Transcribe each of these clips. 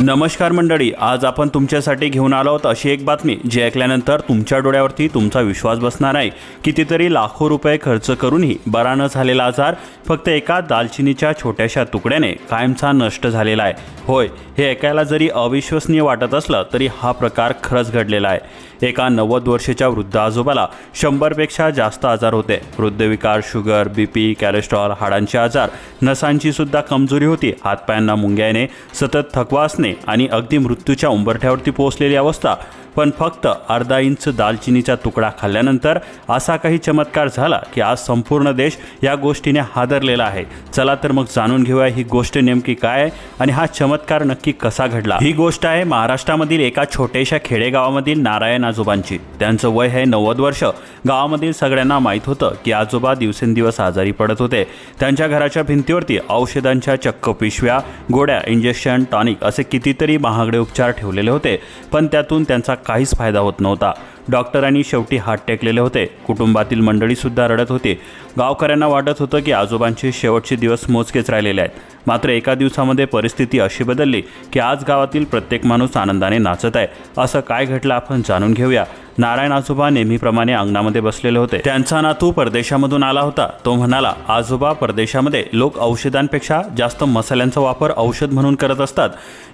नमस्कार मंडळी, आज आपण तुमच्यासाठी घेऊन आलो आहोत अशी एक बातमी जी ऐकल्यानंतर तुमच्या डोळ्यावरती तुमचा विश्वास बसणार आहे। कितीतरी लाखो रुपये खर्च करूनही बरा न झालेला आजार फक्त एका दालचिनीच्या छोट्याशा तुकड्याने कायमचा नष्ट झालेला आहे। होय, हे ऐकायला जरी अविश्वसनीय वाटत असलं तरी हा प्रकार खरंच घडलेला आहे। एका 90 वर्षाच्या वृद्ध आजोबाला 100 पेक्षा जास्त आजार होते। हृदयविकार, शुगर, बीपी, कोलेस्ट्रॉल, हाडांचे आजार, नसांची सुद्धा कमजोरी होती। हातपायांना मुंग्या येणे, सतत थकवा असणे आणि अगदी मृत्यूच्या उंबरठ्यावरती पोहोचलेली अवस्था। पण फक्त अर्धा इंच दालचिनीचा तुकडा खाल्ल्यानंतर असा काही चमत्कार झाला की आज संपूर्ण देश या गोष्टीने हादरलेला आहे। चला तर मग जाणून घेऊया ही गोष्ट नेमकी काय आहे आणि हा चमत्कार नक्की कसा घडला। ही गोष्ट आहे महाराष्ट्रामधील एका छोट्याशा खेडेगावामधील नारायण आजोबांची। त्यांचं वय आहे 90 वर्ष। गावामधील सगळ्यांना माहीत होतं की आजोबा दिवसेंदिवस आजारी पडत होते। त्यांच्या घराच्या भिंतीवरती औषधांच्या चक्क पिशव्या, गोळ्या, इंजेक्शन, टॉनिक असे कितीतरी महागडे उपचार ठेवलेले होते, पण त्यातून त्यांचा काहीच फायदा होत नव्हता। डॉक्टरांनी शेवटी हात टेकलेले होते। कुटुंबातील मंडळी सुद्धा रडत होती। गावकऱ्यांना वाटत होतं की आजोबांचे शेवटचे दिवस मोजकेच राहिलेले आहेत। मात्र एका दिवसामध्ये परिस्थिती अशी बदलली की आज गावातील प्रत्येक माणूस आनंदाने नाचत आहे। असं काय घडलं आपण जाणून घेऊया। नारायण आजोबा नेहमीप्रमाणे अंगणामध्ये बसलेले होते। त्यांचा नातू परदेशामधून आला होता। तो म्हणाला, आजोबा, परदेशामध्ये लोक औषधांपेक्षा जास्त मसाल्यांचा वापर औषध म्हणून करत असतात।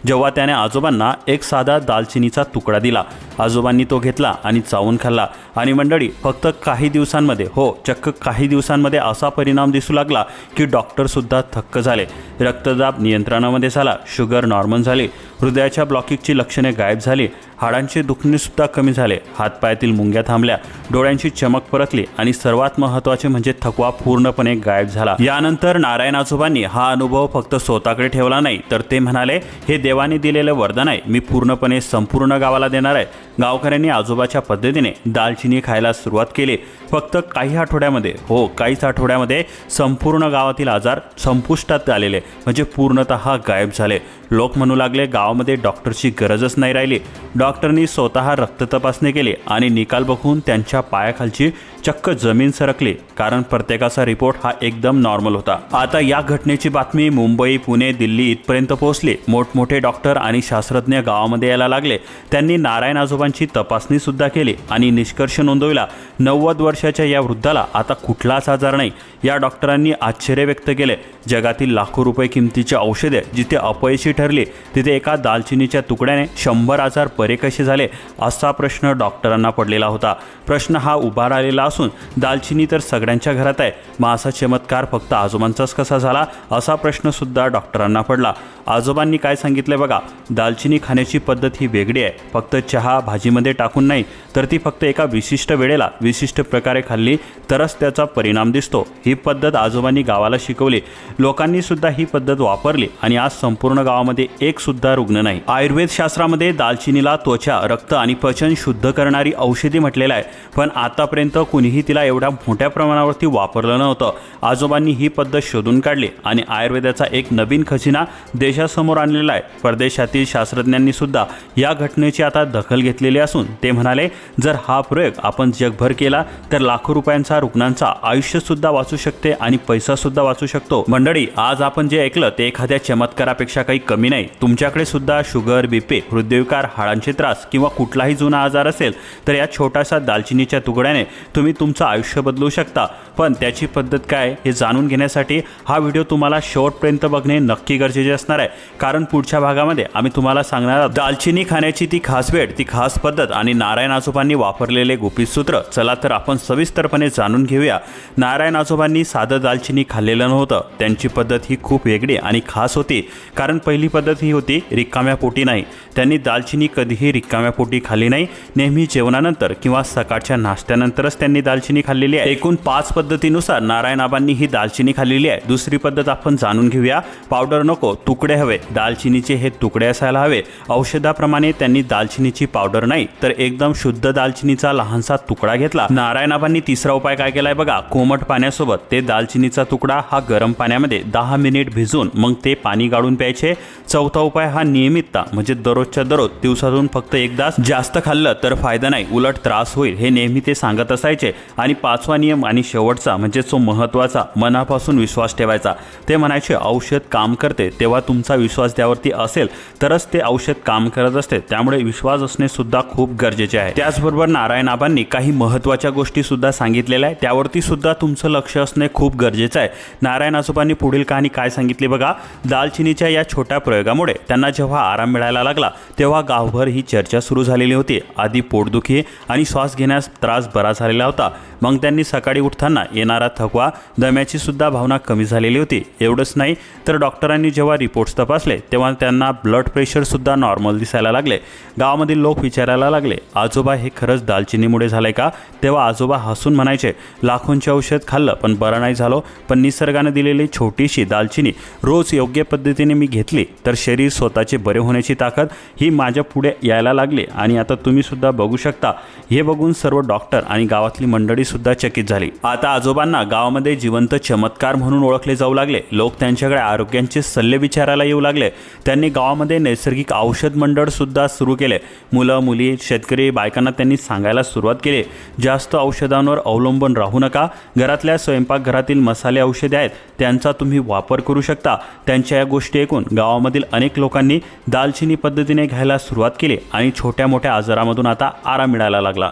जेव्हा त्याने आजोबांना एक साधा दालचिनीचा तुकडा दिला, आजोबांनी तो घेतला आणि चावून खाल्ला आणि मंडळी फक्त काही दिवसांमध्ये, हो चक्क काही दिवसांमध्ये असा परिणाम दिसू लागला की डॉक्टर सुद्धा थक्क झाले। रक्तदाब नियंत्रणामध्ये झाला, शुगर नॉर्मल झाली, हृदयाच्या ब्लॉकिंगची लक्षणे गायब झाली, हाडांचे दुखणे सुद्धा कमी झाले, हातपायातील मुंग्या थांबल्या, डोळ्यांची चमक परतली आणि सर्वात महत्त्वाचे म्हणजे थकवा पूर्णपणे गायब झाला। यानंतर नारायण आजोबांनी हा अनुभव फक्त स्वतःकडे ठेवला नाही, तर ते म्हणाले, हे देवाने दिलेलं वरदान आहे, मी पूर्णपणे संपूर्ण गावाला देणार आहे। गावकऱ्यांनी आजोबाच्या पद्धतीने दालचिनी खायला सुरुवात केली। फक्त काही आठवड्यामध्ये, हो काहीच आठवड्यामध्ये संपूर्ण गावातील आजार संपुष्टात आलेले, म्हणजे पूर्णतः गायब झाले। लोक म्हणू लागले, गावामध्ये डॉक्टरची गरजच नाही राहिली। डॉक्टरनी स्वतः रक्त तपासणी केली आणि निकाल बघून त्यांच्या पायाखालची चक्क जमीन सरकली, कारण प्रत्येकाचा रिपोर्ट हा एकदम नॉर्मल होता। आता या घटनेची बातमी मुंबई, पुणे, दिल्ली इथपर्यंत पोहोचली। मोठमोठे डॉक्टर आणि शास्त्रज्ञ गावामध्ये यायला लागले। त्यांनी नारायण आजोबांची तपासणी सुद्धा केली आणि निष्कर्ष नोंदविला, 90 वर्षाच्या या वृद्धाला आता कुठलाच आजार नाही। या डॉक्टरांनी आश्चर्य व्यक्त केले। जगातील लाखो रुपये किमतीची औषधे जिथे अपयशी ठरली, तिथे एका दालचिनीच्या तुकड्याने 100 आजार बरे कसे झाले, असा प्रश्न डॉक्टरांना पडलेला होता। प्रश्न हा उभा राहिलेला असून दालचिनी तर सगळ्यांच्या घरात आहे, मग असा चमत्कार फक्त आजोबांचाच कसा झाला, असा प्रश्न सुद्धा डॉक्टरांना पडला। आजोबांनी काय सांगितले बघा, दालचिनी खाण्याची पद्धत ही वेगळी आहे। फक्त चहा भाजीमध्ये टाकून नाही, तर ती फक्त एका विशिष्ट वेळेला विशिष्ट प्रकारे खाल्ली तरच त्याचा परिणाम दिसतो। ही पद्धत आजोबांनी गावाला शिकवली। लोकांनी सुद्धा ही पद्धत वापरली आणि आज संपूर्ण गावामध्ये एक सुद्धा रुग्ण नाही। आयुर्वेद शास्त्रामध्ये दालचिनीला त्वचा, रक्त आणि पचन शुद्ध करणारी औषधी म्हटलेलं आहे, पण आतापर्यंत कुणीही तिला एवढ्या मोठ्या प्रमाणावरती वापरलं नव्हतं। आजोबांनी ही पद्धत शोधून काढली आणि आयुर्वेदाचा एक नवीन खजिना देशासमोर आणलेला आहे। परदेशातील शास्त्रज्ञांनी सुद्धा या घटनेची आता दखल घेतलेली असून ते म्हणाले, जर हा प्रयोग आपण जगभर केला तर लाखो रुपयांचा रुग्णांचा आयुष्य सुद्धा वाचू शकते आणि पैसा सुद्धा वाचू शकतो। मंडळी, आज आपण जे ऐकलं ते एखाद्या चमत्कारापेक्षा काही कमी नाही। तुमच्याकडे सुद्धा शुगर, बीपी, हृदयविकार, हाडांचे त्रास किंवा कुठलाही जुना आजार असेल तर या छोट्याशा दालचिनीच्या तुकड्याने तुम्ही तुमचं आयुष्य बदलू शकता। पण त्याची पद्धत काय हे जाणून घेण्यासाठी हा व्हिडिओ तुम्हाला शेवटपर्यंत बघणे नक्की गरजेचे असणार आहे, कारण पुढच्या भागामध्ये आम्ही तुम्हाला सांगणार आहोत दालचिनी खाण्याची ती खास वेळ, ती खास पद्धत आणि नारायण आजोबांनी वापरलेले गुपित सूत्र। चला तर आपण सविस्तरपणे जाणून घेऊया। नारायण आजोबांनी साधं दालचिनी खाल्लेलं नव्हतं। त्यांची पद्धत ही खूप वेगळी आणि खास होती, कारण पहिली पद्धत ही होती रिकाम्या पोटी नाही। त्यांनी दालचिनी कधीही रिकाम्या पोटी खाल्ली नाही। नेहमी जेवणानंतर किंवा सकाळच्या नाश्त्यानंतरच त्यांनी दालचिनी खाल्लेली आहे। एकूण 5 पद्धतीनुसार नारायण आबांनी ही दालचिनी खाल्लेली आहे। दुसरी पद्धत आपण जाणून घेऊया। पावडर नको, तुकडे हवे। दालचिनीचे हे तुकडे असायला हवे। औषधाप्रमाणे त्यांनी दालचिनीची पावडर नाही, तर एकदम शुद्ध दालचिनीचा लहानसा तुकडा घेतला। नारायण आबांनी तिसरा उपाय काय केलाय बघा, कोमट पाण्यासोबत ते दालचिनीचा तुकडा हा गरम पाण्यामध्ये 10 मिनिट भिजवून मग ते पाणी गाळून प्यायचे। चौथा उपाय हा नियमितता, म्हणजे दररोजच्या दररोज, दिवसातून फक्त एकदाच। जास्त खाल्लं तर फायदा नाही, उलट त्रास होईल, हे नेहमी ते सांगत असायचे। करायचे आणि 5वा नियम आणि शेवटचा म्हणजे जो महत्त्वाचा, मनापासून विश्वास ठेवायचा. ते म्हणायचे औषध काम करते तेव्हा तुमचा विश्वास त्यावरती असेल तरच ते औषध काम करत असते. त्यामुळे विश्वास असणे सुद्धा खूप गरजेचे आहे. त्याचबरोबर नारायण आबांनी काही महत्त्वाच्या गोष्टी सुद्धा सांगितलेल्या आहे, त्यावरती सुद्धा तुमचं लक्ष असणे खूप गरजेचं आहे. नारायण आजोबांनी पुढील कहाणी काय सांगितली बघा. दालचिनीच्या या छोट्या प्रयोगामुळे त्यांना जेव्हा आराम मिळायला लागला तेव्हा गावभर ही चर्चा सुरू झालेली होती. आधी पोटदुखी आणि श्वास घेण्यास त्रास बरा झालेला होता. मग त्यांनी सकाळी उठताना येणारा थकवा, दम्याची सुद्धा भावना कमी झालेली होती. एवढंच नाही तर डॉक्टरांनी जेव्हा रिपोर्ट्स तपासले तेव्हा त्यांना ब्लड प्रेशर सुद्धा नॉर्मल दिसायला लागले. गावामधील लोक विचारायला लागले, आजोबा हे खरंच दालचिनीमुळे झालंय का? तेव्हा आजोबा हसून म्हणायचे, लाखोंचे औषध खाल्लं पण बरं नाही झालो, पण निसर्गाने दिलेली छोटीशी दालचिनी रोज योग्य पद्धतीने मी घेतली तर शरीर स्वतःचे बरे होण्याची ताकद ही माझ्या पुढे यायला लागली. आणि आता तुम्ही सुद्धा बघू शकता. हे बघून सर्व डॉक्टर आणि गावातली मंडळी सुद्धा चकित झाली. आता आजोबांना गावामध्ये जिवंत चमत्कार म्हणून ओळखले जाऊ लागले. लोक त्यांच्याकडे आरोग्यांचे सल्ले विचारायला येऊ लागले. त्यांनी गावामध्ये नैसर्गिक औषध मंडळ सुद्धा सुरू केले. मुलं, मुली, शेतकरी, बायकांना त्यांनी सांगायला सुरुवात केली, जास्त औषधांवर अवलंबून राहू नका. घरातल्या स्वयंपाकघरातील मसाले औषधे आहेत त्यांचा तुम्ही वापर करू शकता. त्यांच्या या गोष्टी ऐकून गावामधील अनेक लोकांनी दालचिनी पद्धतीने घ्यायला सुरुवात केली आणि छोट्या मोठ्या आजारामधून आता आराम मिळायला लागला.